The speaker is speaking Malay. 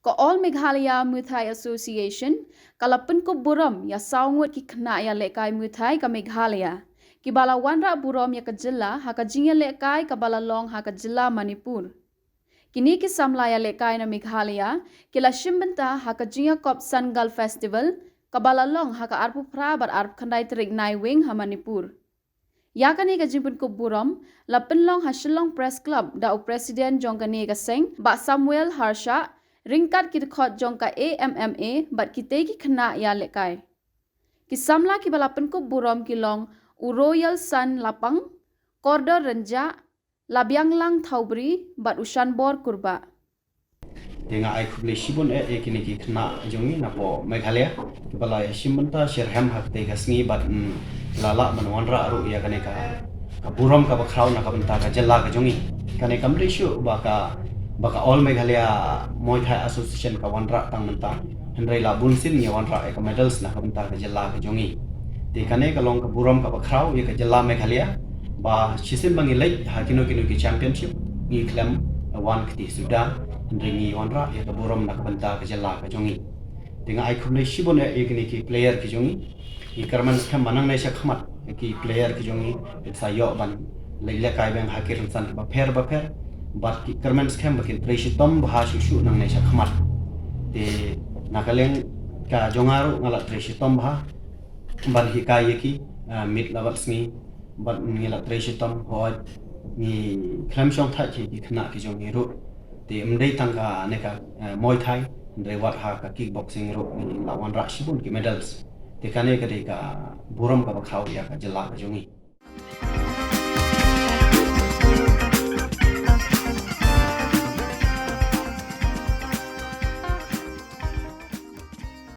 Ko All Meghalaya Muay Thai Association kalapun ko buram ya saungut ki khna ya lekai Muay Thai ka Meghalaya ki bala wanra buram ya ka jilla ha ka jingya lekai ka bala long ha ka jilla Manipur kini ki samla ya lekai na Meghalaya ki la shimbenta ha ka jingya kop Sangal Festival ka bala long ha ka arpu phra bar arp khandai trik nai wing ha Manipur yakani ka jimpun ko buram la penlong ha Shillong Press Club da president jongkani ka seng ba Samuel Harsha ringkat ki khot jongka AMMA bat ki te ki khna ya lekai ki samla ki balapan ko buram ki long u Royal Sun lapang Kordo Renja labyang lang thaubri bat ushan bor kurba dengan ai kubli sibun kini ki khna jongi na po Meghalaya ki bala shimunta sherham hak te gasngi bat lala manwanra aru ya kane ka buram ka bakraw na ka benta ka jella ka jongi kane kamri shu baka All Meghalaya Muay Thai Association ka wanra tang menta hendrai la bunsin ni wanra ka medals na ka benta ka jella ka jongi te kane ka long ka buram ka bakraw ya ka jella Meghalaya ba chisim bangi lei hakino kino ki championship ni klem wan kti Sudan hendrai ni wanra ya ka buram na ka benta ka jella ka jongi dengan ai khumle shibon kini ki player ki jongi ki karman skam manang nai shakhamat ki player ki jongi sa yo ban leile kai bang hakir san ba pher bat ki karman skam bakin preshi tom bha shu nang nai shakhamat te nakaleng ka jongaru ngala preshi tom bha ban hi kai ki mit lawat smi bat ngila preshi tom ho ni khlam shong tha ki khna ki jongi ru te mdei tangka neka Muay Thai rewat ha ka kickboxing ro ni lawan ra shibun ki medals te kane ka buram ka bakhau ya ka jela ka jongi